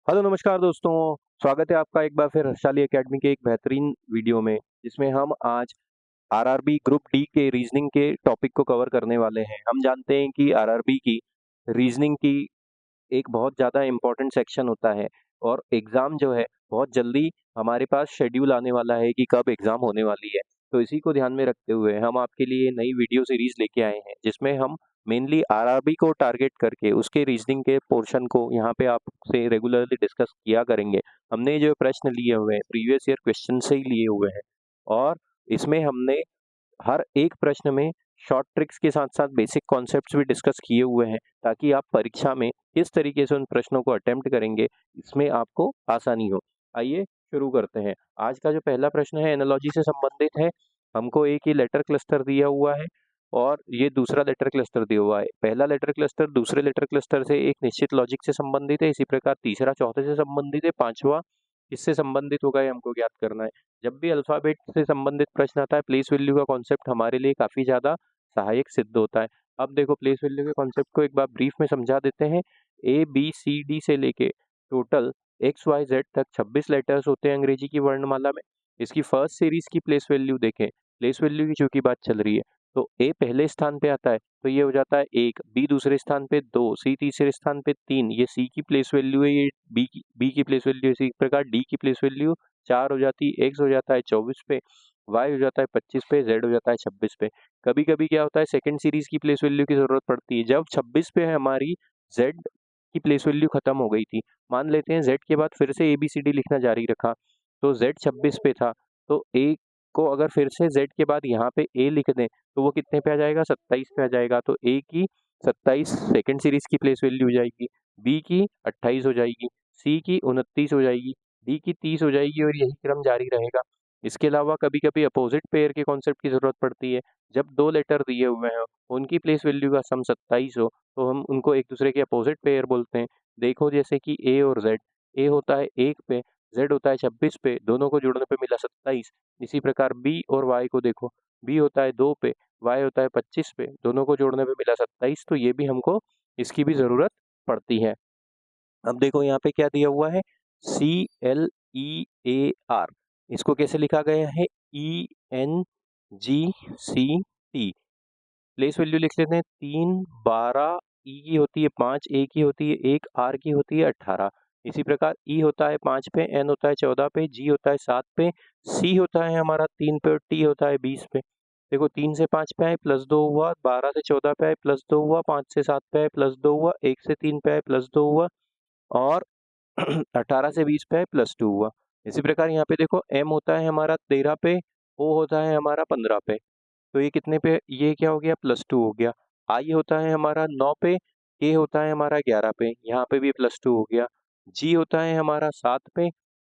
Hello नमस्कार दोस्तों। स्वागत है आपका एक बार फिर हर्षाली एकेडमी के एक बेहतरीन वीडियो में, जिसमें हम आज आरआरबी ग्रुप डी के रीजनिंग के टॉपिक को कवर करने वाले हैं। हम जानते हैं कि आरआरबी की रीजनिंग की एक बहुत ज़्यादा इम्पोर्टेंट सेक्शन होता है और एग्ज़ाम जो है बहुत जल्दी हमारे पास शेड्यूल आने वाला है कि कब एग्ज़ाम होने वाली है। तो इसी को ध्यान में रखते हुए हम आपके लिए नई वीडियो सीरीज़ लेके आए हैं, जिसमें हम मेनली आरआरबी को टारगेट करके उसके रीजनिंग के पोर्शन को यहाँ पे आपसे रेगुलरली डिस्कस किया करेंगे। हमने जो प्रश्न लिए हुए हैं प्रीवियस ईयर क्वेश्चन से ही लिए हुए हैं और इसमें हमने हर एक प्रश्न में शॉर्ट ट्रिक्स के साथ-साथ बेसिक कॉन्सेप्ट्स भी डिस्कस किए हुए हैं, ताकि आप परीक्षा में किस तरीके से उन प्रश्नों को अटेम्प्ट करेंगे, इसमें आपको आसानी हो। आइए शुरू करते हैं। आज का जो पहला प्रश्न है एनालॉजी से संबंधित है। हमको एक ही लेटर क्लस्टर दिया हुआ है और ये दूसरा लेटर क्लस्टर दिया हुआ है। पहला लेटर क्लस्टर दूसरे लेटर क्लस्टर से एक निश्चित लॉजिक से संबंधित है, इसी प्रकार तीसरा चौथे से संबंधित है, पाँचवाँ किससे संबंधित होगा ये हमको ज्ञात करना है। जब भी अल्फ़ाबेट से संबंधित प्रश्न आता है, प्लेस वैल्यू का कॉन्सेप्ट हमारे लिए काफ़ी ज़्यादा सहायक सिद्ध होता है। अब देखो प्लेस वैल्यू के कॉन्सेप्ट को एक बार ब्रीफ में समझा देते हैं। ए, बी, सी, डी से लेके टोटल एक्स, वाई, जेड तक 26 लेटर्स होते हैं अंग्रेजी की वर्णमाला में। इसकी फर्स्ट सीरीज़ की प्लेस वैल्यू देखें, प्लेस वैल्यू की चूँकि बात चल रही है, तो ए पहले स्थान पे आता है, तो ये हो जाता है 1, बी दूसरे स्थान पे 2, सी तीसरे स्थान पे 3, ये सी की प्लेस वैल्यू है, ये बी की प्लेस वैल्यू है। इसी प्रकार डी की प्लेस वैल्यू 4 हो जाती है, एक्स हो जाता है 24 पे, वाई हो जाता है 25 पे, जेड हो जाता है 26 पे। कभी-कभी क्या होता है सेकंड सीरीज़ की प्लेस वैल्यू की ज़रूरत पड़ती है। जब 26 पे है हमारी जेड की प्लेस वैल्यू खत्म हो गई थी। मान लेते हैं जेड के बाद फिर से एबीसीडी लिखना जारी रखा, तो जेड 26 पे था, तो ए को अगर फिर से जेड के बाद यहाँ पे ए लिख दें, तो वो कितने पे आ जाएगा 27 पे आ जाएगा। तो ए की 27 सेकंड सीरीज़ की प्लेस वैल्यू हो जाएगी, बी की 28 हो जाएगी, सी की 29 हो जाएगी, डी की 30 हो जाएगी और यही क्रम जारी रहेगा। इसके अलावा कभी-कभी अपोजिट पेयर के कॉन्सेप्ट की ज़रूरत पड़ती है। जब 2 लेटर दिए हुए हैं, उनकी प्लेस वैल्यू का सम 27 हो, तो हम उनको एक दूसरे के अपोजिट पेयर बोलते हैं। देखो जैसे कि ए और जेड, ए होता है 1 पे, जेड होता है 26 पे, दोनों को जोड़ने पे मिला 27। इसी प्रकार बी और वाई को देखो, बी होता है 2 पे, वाई होता है 25 पे, दोनों को जोड़ने पे मिला 27, तो ये भी हमको इसकी भी ज़रूरत पड़ती है। अब देखो यहाँ पे क्या दिया हुआ है, CLEAR, इसको कैसे लिखा गया है, ENGCT। प्लेस वैल्यू लिख लेते हैं 3, 12, ई की होती है 5, ए की होती है 1, आर की होती है 18। इसी प्रकार ई होता है 5 पे, एन होता है 14 पे, जी होता है 7 पे, सी होता है हमारा 3 पे और टी होता है 20 पे। देखो 3 से 5 पे आए प्लस 2 हुआ, 12 से 14 पे आए प्लस 2 हुआ, 5 से 7 पे आए प्लस 2 हुआ, 1 से 3 पे आए प्लस 2 हुआ और 18 से 20 पे प्लस 2 हुआ। इसी प्रकार यहाँ पे देखो m होता है हमारा 13 पे, o होता है हमारा 15 पे, तो ये कितने पे, ये क्या हो गया प्लस 2 हो गया। i होता है हमारा 9 पे, k होता है हमारा 11 पे, यहाँ पे भी प्लस 2 हो गया। g होता है हमारा 7 पे,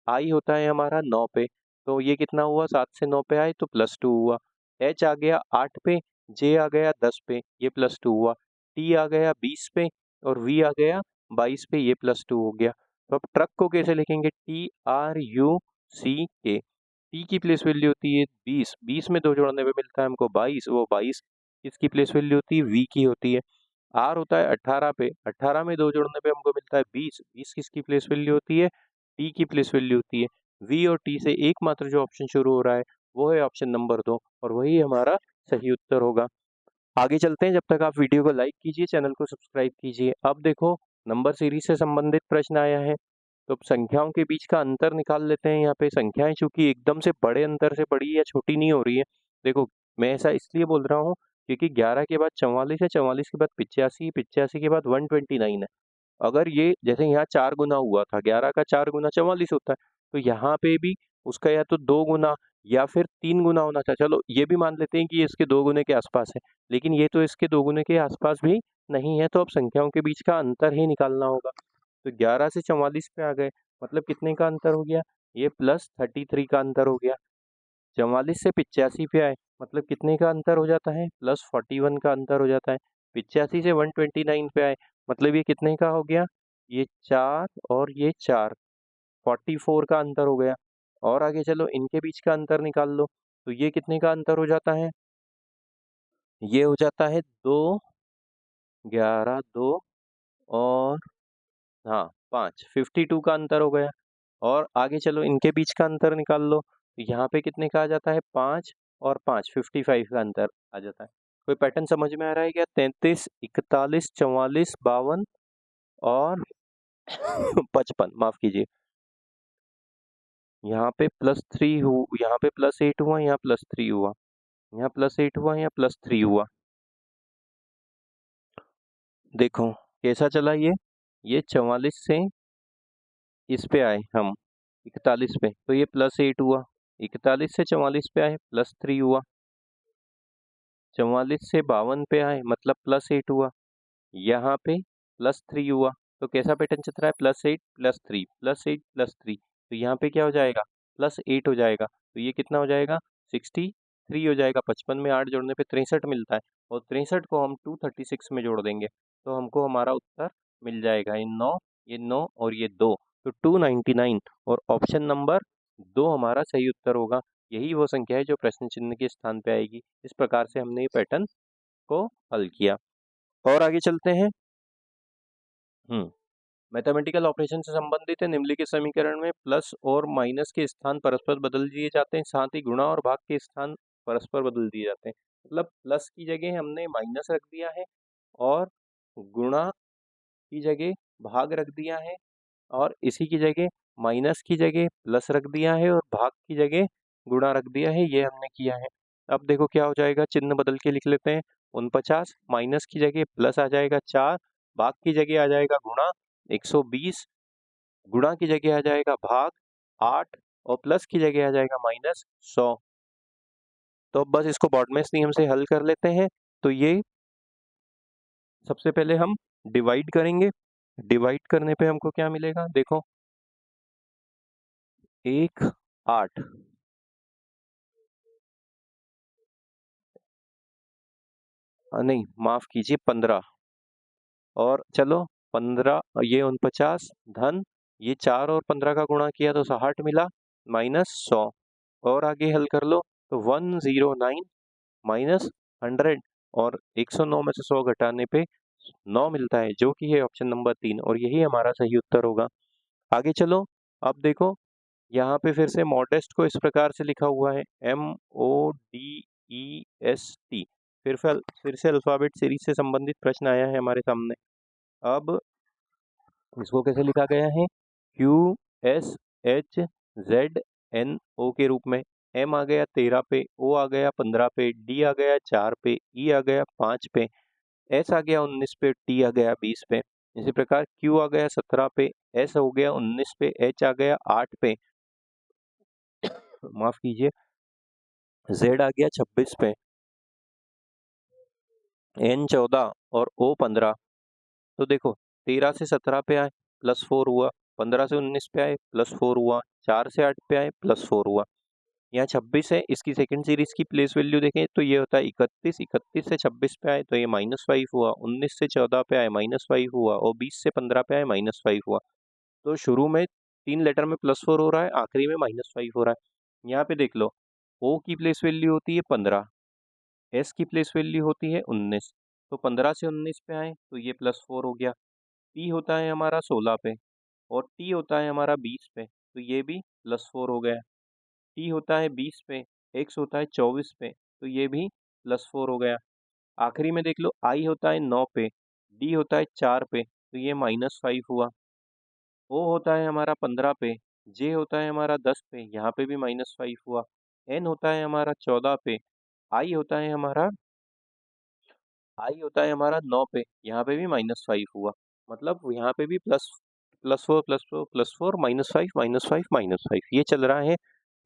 i होता है हमारा 9 पे, तो ये कितना हुआ 7 से 9 पे आए तो प्लस 2 हुआ। h आ गया 8 पे, j आ गया 10 पे, ये प्लस 2 हुआ। t आ गया 20 पे और v आ गया 22 पे, ये प्लस 2 हो गया। तो अब ट्रक को कैसे लिखेंगे, TRUCK। टी की प्लेस वैल्यू होती है 20, 20 में 2 जोड़ने पे मिलता है हमको 22, वो 22 किसकी प्लेस वैल्यू होती है, V की होती है। R होता है 18 पे, 18 में 2 जोड़ने पे हमको मिलता है 20, 20 किसकी प्लेस वैल्यू होती है, T की प्लेस वैल्यू होती है। V और T से एकमात्र जो ऑप्शन शुरू हो रहा है वो है ऑप्शन नंबर 2 और वही हमारा सही उत्तर होगा। आगे चलते हैं, जब तक आप वीडियो को लाइक कीजिए, चैनल को सब्सक्राइब कीजिए। अब देखो नंबर सीरीज से संबंधित प्रश्न आया है, तो संख्याओं के बीच का अंतर निकाल लेते हैं। यहाँ पे संख्याएं चूंकि एकदम से बड़े अंतर से बड़ी या छोटी नहीं हो रही है। देखो मैं ऐसा इसलिए बोल रहा हूँ क्योंकि 11 के बाद 44 है, 44 के बाद 85, 85 के बाद 129 है। अगर ये जैसे यहाँ 4 गुना हुआ था, 11 का 4 गुना 44 होता है, तो यहाँ पे भी उसका या तो 2 गुना या फिर 3 गुना होना था। चलो ये भी मान लेते हैं कि ये इसके 2 गुने के आसपास है, लेकिन ये तो इसके 2 गुने के आसपास भी नहीं है, तो अब संख्याओं के बीच का अंतर ही निकालना होगा। तो 11 से 44 पे आ गए, मतलब कितने का अंतर हो गया, ये प्लस 33 का अंतर हो गया। 44 से 85 पे आए, मतलब कितने का अंतर हो जाता है, प्लस 41 का अंतर हो जाता है। 85 से 129 पे आए, मतलब ये कितने का हो गया, ये 4 और ये 4, 44 का अंतर हो गया। और आगे चलो इनके बीच का अंतर निकाल लो, तो ये कितने का अंतर हो जाता है, ये हो जाता है 2, 11, 2 और हाँ 5, 52 का अंतर हो गया। और आगे चलो इनके बीच का अंतर निकाल लो, तो यहाँ पे कितने का आ जाता है 5 और 5, 55 का अंतर आ जाता है। कोई पैटर्न समझ में आ रहा है क्या? 33, 41, 44, 52 और 55, माफ कीजिए। यहाँ पे +3 यहाँ पे +8 हुआ, यहाँ +3 हुआ, यहाँ +8 हुआ, यहाँ +3 हुआ। देखो कैसा चला ये 44 से इस पे आए हम 41 पे, तो ये +8 हुआ। 41 से 44 पे आए +3 हुआ। 44 से 52 पे आए मतलब +8 हुआ। यहाँ पे +3 हुआ। तो कैसा पैटर्न चल रहा है? +8 +3 +8 +3। तो यहाँ पे क्या हो जाएगा? +8 हो जाएगा। तो ये कितना हो जाएगा? 63 हो जाएगा। 55 में 8 जोड़ने पे 63 मिलता है, और 63 को हम 236 में जोड़ देंगे तो हमको हमारा उत्तर मिल जाएगा। ये 9 और ये 2, तो 299, और ऑप्शन नंबर 2 हमारा सही उत्तर होगा। यही वो संख्या है जो प्रश्न चिन्ह के स्थान पे आएगी। इस प्रकार से हमने ये पैटर्न को हल किया। और आगे चलते हैं। मैथमेटिकल ऑपरेशन से संबंधित है। निम्नलिखित समीकरण में प्लस और माइनस के स्थान परस्पर बदल दिए जाते हैं, साथ ही गुणा और भाग के स्थान परस्पर बदल दिए जाते हैं। मतलब प्लस की जगह हमने माइनस रख दिया है, और गुणा की जगह भाग रख दिया है, और इसी की जगह माइनस की जगह प्लस रख दिया है, और भाग की जगह गुणा रख दिया है। ये हमने किया है। अब देखो क्या हो जाएगा, चिन्ह बदल के लिख लेते हैं। 49 माइनस की जगह प्लस आ जाएगा 4, भाग की जगह आ जाएगा गुणा 120, गुणा की जगह आ जाएगा भाग 8, और प्लस की जगह आ जाएगा -100। तो अब बस इसको बॉडमेस नियम से हल कर लेते हैं। तो ये सबसे पहले हम डिवाइड करेंगे। डिवाइड करने पे हमको क्या मिलेगा? देखो 1 8, नहीं माफ कीजिए 15, और चलो 15 ये 49 धन ये 4 और 15 का गुणा किया तो 60 मिला, -100। और आगे हल कर लो तो 109 -100, और 109 में से 100 घटाने पे 9 मिलता है, जो कि है ऑप्शन नंबर 3, और यही हमारा सही उत्तर होगा। आगे चलो, अब देखो यहाँ पे फिर से मॉडेस्ट को इस प्रकार से लिखा हुआ है MODEST। फिर से अल्फाबेट सीरीज से संबंधित प्रश्न आया है हमारे सामने। अब इसको कैसे लिखा गया है? QSHZNO के रूप में। M आ गया 13 पे, O आ गया 15 पे, D आ गया 4 पे, E आ गया 5 पे, S आ गया 19 पे, T आ गया 20 पे। इसी प्रकार Q आ गया 17 पे, S हो गया 19 पे, H आ गया 8 पे, माफ कीजिए, Z आ गया 26 पे, N 14 और O 15। तो देखो 13 से 17 पे आए +4 हुआ, 15 से 19 पे आए +4 हुआ, 4 से 8 पे आए +4 हुआ। यहाँ 26 है, इसकी सेकंड सीरीज की प्लेस वैल्यू देखें तो ये होता है 31, 31 से 26 पे आए तो ये -5 हुआ, 19 से 14 पे आए -5 हुआ, और 20 से 15 पे आए -5 हुआ। तो शुरू में 3 लेटर में +4 हो रहा है, आखिरी में -5 हो रहा है। यहाँ पे देख लो, O की प्लेस वैल्यू होती है 15, S की प्लेस वैल्यू होती है 19, तो 15 से 19 पे आए तो ये +4 हो गया। P होता है हमारा 16 पे, और T होता है हमारा 20 पे, तो ये भी +4 हो गया। T होता है 20 पे, X होता है 24 पे, तो ये भी +4 हो गया। आखिरी में देख लो, I होता है 9 पे, D होता है 4 पे, तो ये -5 हुआ। O होता है हमारा 15 पे, J होता है हमारा 10 पे, यहाँ पे भी -5 हुआ। N होता है हमारा 14 पे, I होता है हमारा 9 पे, यहाँ पे भी -5 हुआ। मतलब यहाँ पे भी +4 +4 +4 -5 -5 -5 ये चल रहा है।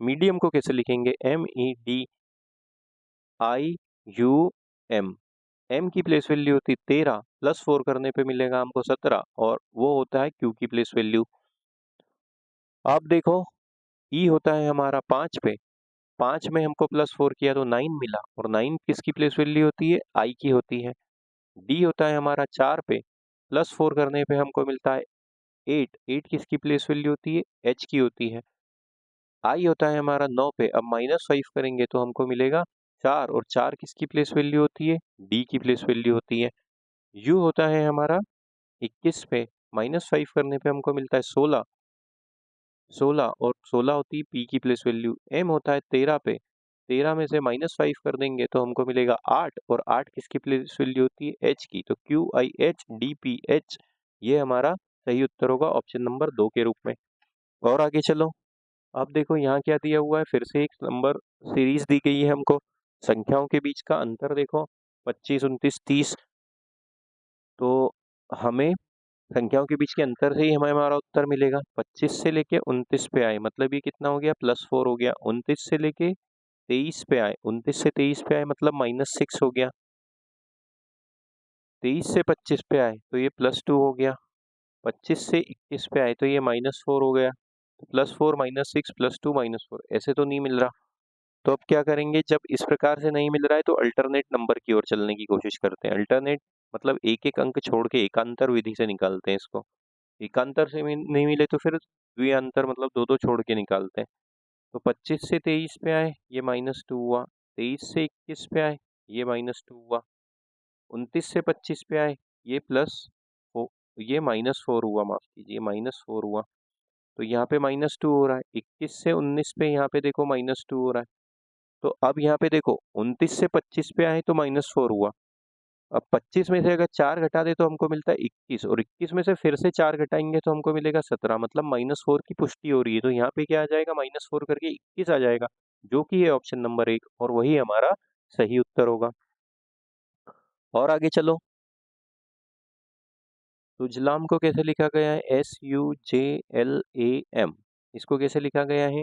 मीडियम को कैसे लिखेंगे? MEDIUM। M की प्लेस वैल्यू होती 13, +4 करने पे मिलेगा हमको 17, और वो होता है Q की प्लेस वैल्यू। अब देखो E होता है हमारा 5 पे, 5 में हमको +4 किया तो 9 मिला, और 9 किसकी प्लेस वैल्यू होती है? I की होती है। D होता है हमारा 4 पे, +4 करने पे हमको मिलता है 8, 8 किसकी प्लेस वैल्यू होती है? H की होती है। I होता है हमारा 9 पे, अब -5 करेंगे तो हमको मिलेगा 4, और 4 किसकी प्लेस वैल्यू होती है? D की प्लेस वैल्यू होती है। U होता है हमारा 21 पे, -5 करने पे हमको मिलता है 16, 16 और 16 होती है पी की प्लेस वैल्यू, एम होता है 13 पे, 13 में से -5 कर देंगे तो हमको मिलेगा 8 और 8 किसकी प्लेस वैल्यू होती है एच की, तो Q I H D P H ये हमारा सही उत्तर होगा ऑप्शन नंबर 2 के रूप में। और आगे चलो, अब देखो यहाँ क्या दिया हुआ है, फिर से एक नंबर सीरीज दी गई है हमको, संख्याओं के बीच का अंतर देखो 25, 29, 30, तो हमें संख्याओं के बीच के अंतर से ही हमें हमारा उत्तर मिलेगा। 25 से लेके 29 पे आए मतलब ये कितना हो गया +4 हो गया। 29 से लेके 23 पे आए, 29 से 23 पे आए मतलब -6 हो गया। 23 से 25 पे आए तो ये +2 हो गया। 25 से 21 पे आए तो ये -4 हो गया। तो +4 -6 +2 -4 ऐसे तो नहीं मिल रहा। तो अब क्या करेंगे, जब इस प्रकार से नहीं मिल रहा है तो अल्टरनेट नंबर की ओर चलने की कोशिश करते हैं। अल्टरनेट मतलब एक एक अंक छोड़ के एकांतर विधि से निकालते हैं इसको। एकांतर से नहीं मिले तो फिर द्विअंतर मतलब दो दो छोड़ के निकालते हैं। तो 25 से 23 पे आए ये -2 हुआ, 23 से 21 पे आए ये -2 हुआ, 29 से 25 पे आए ये ये -4 हुआ, माफ कीजिए -4 हुआ। तो यहाँ पे -2 हो रहा है। 21 से 19 पे यहाँ पे देखो -2 हो रहा है। तो अब यहाँ पे देखो 29 से 25 पे आए तो -4 हुआ। अब 25 में से अगर 4 घटा दे तो हमको मिलता है 21 और 21 में से फिर से 4 घटाएंगे तो हमको मिलेगा 17 मतलब -4 की पुष्टि हो रही है। तो यहाँ पे क्या आ जाएगा -4 करके 21 आ जाएगा, जो कि है ऑप्शन नंबर 1 और वही हमारा सही उत्तर होगा। और आगे चलो, सुजलाम को कैसे लिखा गया है, SUJLAM, इसको कैसे लिखा गया है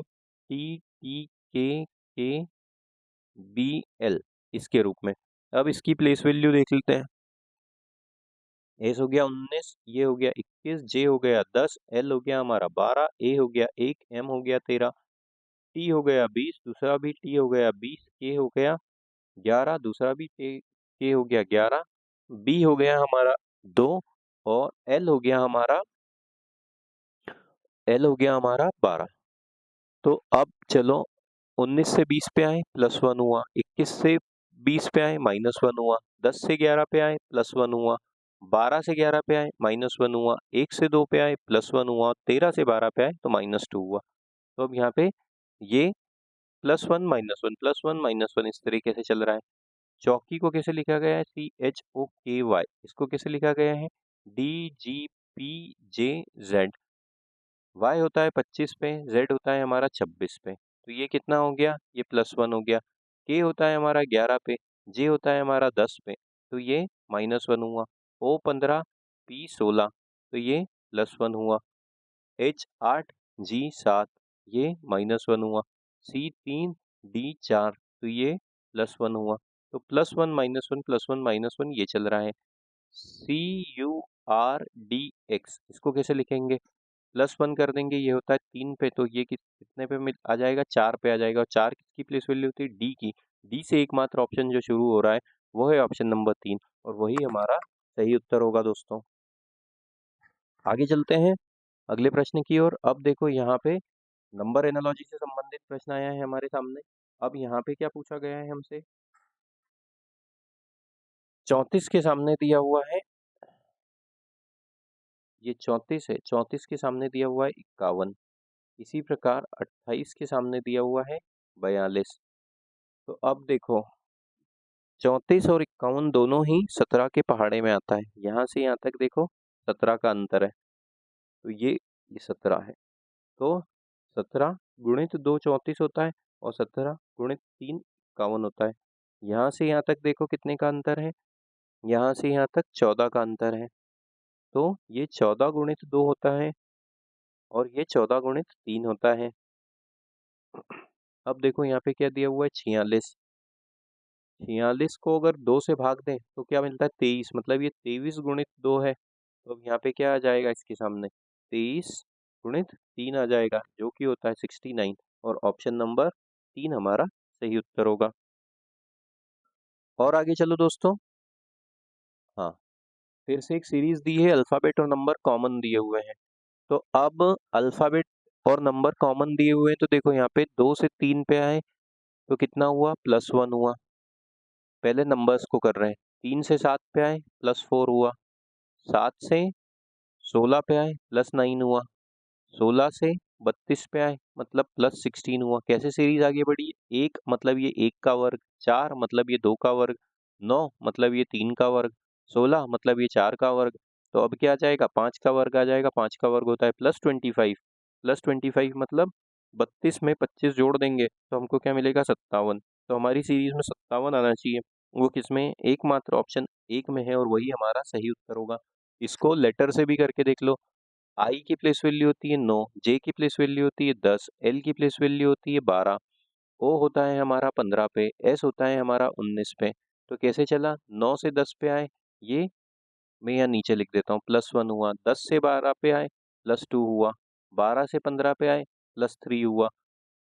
TTKKBL इसके रूप में। अब इसकी प्लेस वैल्यू देख लेते हैं। एस हो गया 19, ये हो गया 21, जे हो गया 10, एल हो गया हमारा 12, ए हो गया 1, एम हो गया 13, टी हो गया 20, दूसरा भी टी हो गया 20, के हो गया 11, दूसरा भी के हो गया 11, बी हो गया हमारा 2 और एल हो गया हमारा 12। तो अब चलो 19 से 20 पे आए +1 हुआ, 21 से 20 पे आए -1 हुआ, 10 से 11 पे आए +1 हुआ, 12 से 11 पे आए -1 हुआ, 1 से 2 पे आए +1 हुआ, 13 से 12 पे आए तो -2 हुआ। तो अब यहाँ पे ये +1 -1 +1 -1 इस तरीके से चल रहा है। चौकी को कैसे लिखा गया है, CHOKY, इसको कैसे लिखा गया है DGPJZ। y होता है 25 पे, z होता है हमारा 26 पे, तो ये कितना हो गया, ये +1 हो गया। k होता है हमारा 11 पे, j होता है हमारा 10 पे, तो ये -1 हुआ। o 15, p 16, तो ये +1 हुआ। h 8, g 7, ये -1 हुआ। c 3, d 4, तो ये +1 हुआ। तो +1 -1 +1 -1 ये चल रहा है। CURDX इसको कैसे लिखेंगे, +1 कर देंगे, ये होता है 3 पे, तो ये कितने पे मिल आ जाएगा, 4 पे आ जाएगा। और 4 किसकी प्लेस वैल्यू होती है, डी की। डी से एकमात्र ऑप्शन जो शुरू हो रहा है वो है ऑप्शन नंबर 3 और वही हमारा सही उत्तर होगा दोस्तों। आगे चलते हैं अगले प्रश्न की ओर। अब देखो यहाँ पे नंबर एनालॉजी से संबंधित प्रश्न आया है हमारे सामने। अब यहाँ पे क्या पूछा गया है हमसे, 34 के सामने दिया हुआ है, ये 34 है, 34 के सामने दिया हुआ है 51, इसी प्रकार 28 के सामने दिया हुआ है 42। तो अब देखो 34 और 51 दोनों ही 17 के पहाड़े में आता है। यहाँ से यहाँ तक देखो 17 का अंतर है, तो ये 17 है। तो 17 गुणित 2 34 होता है और 17 गुणित 3 51 होता है। यहाँ से यहाँ तक देखो कितने का अंतर है, यहाँ से यहाँ तक 14 का अंतर है। तो ये 14 गुणित 2 होता है और ये 14 गुणित 3 होता है। अब देखो यहाँ पे क्या दिया हुआ है, 46। 46 को अगर 2 से भाग दें तो क्या मिलता है, 23, मतलब ये 23 गुणित 2 है। तो अब यहाँ पे क्या आ जाएगा इसके सामने, 23 गुणित 3 आ जाएगा, जो कि होता है 69 और ऑप्शन नंबर 3 हमारा सही उत्तर होगा। और आगे चलो दोस्तों, हाँ, फिर से एक सीरीज दी है, अल्फाबेट और नंबर कॉमन दिए हुए हैं। तो अब अल्फाबेट और नंबर कॉमन दिए हुए हैं, तो देखो यहाँ पे 2 से 3 पे आए तो कितना हुआ, +1 हुआ। पहले नंबर्स को कर रहे हैं, 3 से 7 पे आए +4 हुआ, 7 से 16 पे आए प्लस 9 हुआ, 16 से 32 पे आए मतलब प्लस 16 हुआ। कैसे सीरीज आगे बढ़ी? 1 मतलब ये 1 का वर्ग, 4 मतलब ये 2 का वर्ग, 9 मतलब ये 3 का वर्ग, 16 मतलब ये 4 का वर्ग। तो अब क्या आ जाएगा? 5 का वर्ग आ जाएगा। 5 का वर्ग होता है प्लस 25, प्लस 25 मतलब 32 में 25 जोड़ देंगे तो हमको क्या मिलेगा? 57। तो हमारी सीरीज में 57 आना चाहिए। वो किसमें? एकमात्र ऑप्शन 1 में है और वही हमारा सही उत्तर होगा। इसको लेटर से भी करके देख लो। आई की प्लेस वैल्यू होती है 9, जे की प्लेस वैल्यू होती है 10, एल की प्लेस वैल्यू होती है 12, ओ होता है हमारा 15 पे, एस होता है हमारा 19 पे। तो कैसे चला? 9 से 10 पे आए, ये मैं यहाँ नीचे लिख देता हूँ, +1 हुआ। 10 से 12 पे आए, +2 हुआ। 12 से 15 पे आए, +3 हुआ।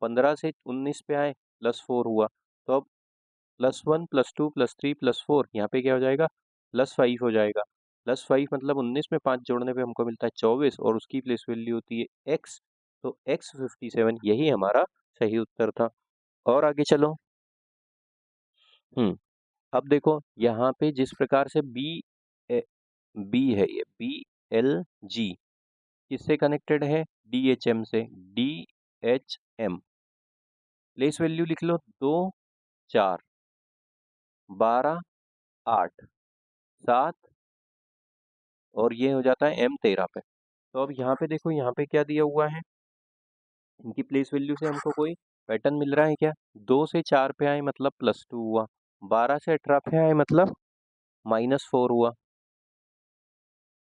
15 से 19 पे आए, +4 हुआ। तो अब +1 +2 +3 +4 यहाँ पे क्या हो जाएगा? +5 हो जाएगा। +5 मतलब 19 में 5 जोड़ने पे हमको मिलता है 24 और उसकी प्लेस वैल्यू होती है x। तो x 57 यही हमारा सही उत्तर था। और आगे चलो। अब देखो यहाँ पे जिस प्रकार से बी है, ये BLG किससे कनेक्टेड है? DHM से। DHM प्लेस वैल्यू लिख लो 2 4 12 8 7 और ये हो जाता है M 13 पे। तो अब यहाँ पे देखो, यहाँ पे क्या दिया हुआ है? इनकी प्लेस वैल्यू से हमको कोई पैटर्न मिल रहा है क्या? 2 से 4 पे आए मतलब +2 हुआ, 12 से 18 पे आए मतलब -4 हुआ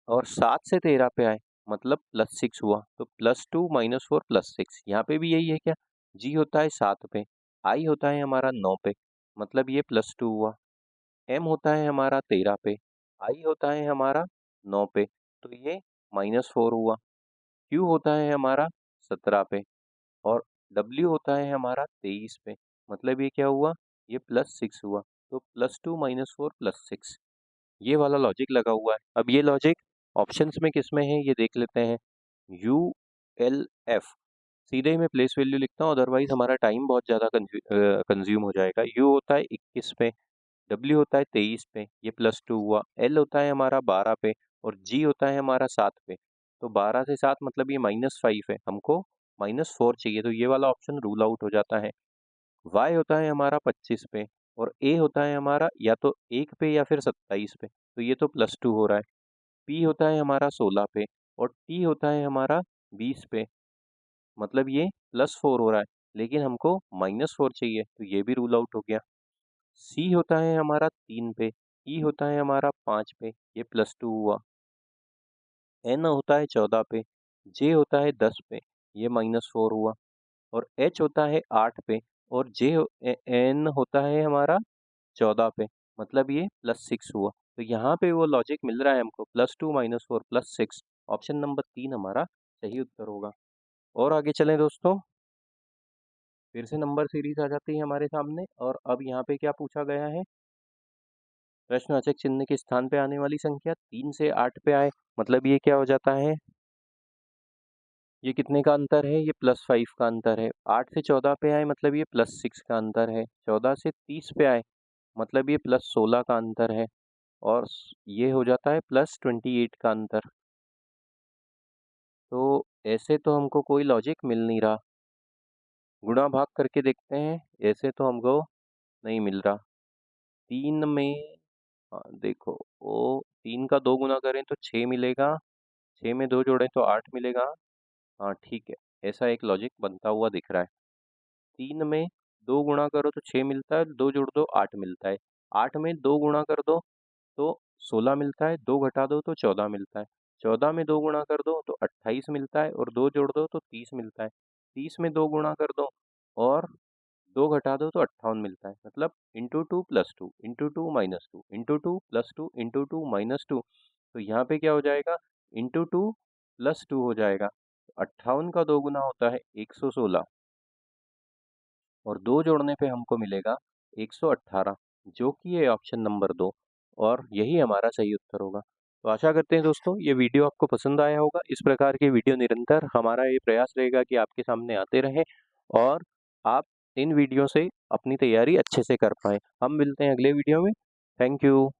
और 7 से 13 पे आए मतलब +6 हुआ। तो +2 -4 +6 यहाँ पे भी यही है क्या? जी होता है 7 पे, आई होता है हमारा 9 पे मतलब ये +2 हुआ, एम होता है हमारा 13 पे, आई होता है हमारा 9 पे तो ये -4 हुआ, क्यू होता है हमारा 17 पे और W होता है हमारा 23 पे मतलब ये क्या हुआ? ये +6 हुआ। तो +2 -4 +6 ये वाला लॉजिक लगा हुआ है। अब ये लॉजिक ऑप्शंस में किस में है ये देख लेते हैं। ULF सीधे ही मैं प्लेस वैल्यू लिखता हूँ, अदरवाइज हमारा टाइम बहुत ज़्यादा कंज्यूम हो जाएगा। U होता है 21 पे, W होता है 23 पे, ये +2 हुआ, L होता है हमारा 12 पे और G होता है हमारा 7 पे। तो 12 से 7 मतलब ये -5 है, हमको -4 चाहिए तो ये वाला ऑप्शन रूल आउट हो जाता है। Y होता है हमारा 25 पे और A होता है हमारा या तो 1 पे या फिर 27 पे तो ये तो +2 हो रहा है। P होता है हमारा 16 पे और T होता है हमारा 20 पे मतलब ये +4 हो रहा है लेकिन हमको -4 चाहिए तो ये भी रूल आउट हो गया। C होता है हमारा 3 पे, E होता है हमारा 5 पे, ये +2 हुआ। N होता है 14 पे, J होता है 10 पे, ये -4 हुआ और H होता है 8 पे और N होता है हमारा 14 पे मतलब ये +6 हुआ। तो यहाँ पे वो लॉजिक मिल रहा है हमको, +2 -4 +6 ऑप्शन नंबर 3 हमारा सही उत्तर होगा। और आगे चलें दोस्तों, फिर से नंबर सीरीज आ जाती है हमारे सामने और अब यहाँ पे क्या पूछा गया है? प्रश्नवाचक चिन्ह के स्थान पे आने वाली संख्या 3 से 8 पे आए मतलब ये क्या हो जाता है? ये कितने का अंतर है? ये +5 का अंतर है। 8 से 14 पे आए मतलब ये +6 का अंतर है। 14 से 30 पे आए मतलब ये +16 का अंतर है और ये हो जाता है +28 का अंतर। तो ऐसे तो हमको कोई लॉजिक मिल नहीं रहा। गुणा भाग करके देखते हैं, ऐसे तो हमको नहीं मिल रहा। 3 में देखो, वो 3 का 2 गुना करें तो 6 मिलेगा, 6 में 2 जोड़ें तो 8 मिलेगा। हाँ ठीक है, ऐसा एक लॉजिक बनता हुआ दिख रहा है। 3 में 2 गुणा करो तो 6 मिलता है, 2 जोड़ दो 8 मिलता है। 8 में 2 गुणा कर दो तो 16 मिलता है, 2 घटा दो तो 14 मिलता है। 14 में 2 गुणा कर दो तो 28 मिलता है और 2 जोड़ दो तो 30 मिलता है। 30 में 2 गुणा कर दो और 2 घटा दो तो 58 मिलता है। मतलब into 2 plus 2 into 2 minus 2 into 2 plus 2 into 2 minus 2। तो यहाँ पे क्या हो जाएगा? इंटू 2 प्लस 2 हो जाएगा। 58 का 2 गुना होता है 116 और 2 जोड़ने पे हमको मिलेगा 118 जो कि है ऑप्शन नंबर 2 और यही हमारा सही उत्तर होगा। तो आशा करते हैं दोस्तों ये वीडियो आपको पसंद आया होगा। इस प्रकार के वीडियो निरंतर हमारा ये प्रयास रहेगा कि आपके सामने आते रहें और आप इन वीडियो से अपनी तैयारी अच्छे से कर पाएँ। हम मिलते हैं अगले वीडियो में। Thank you.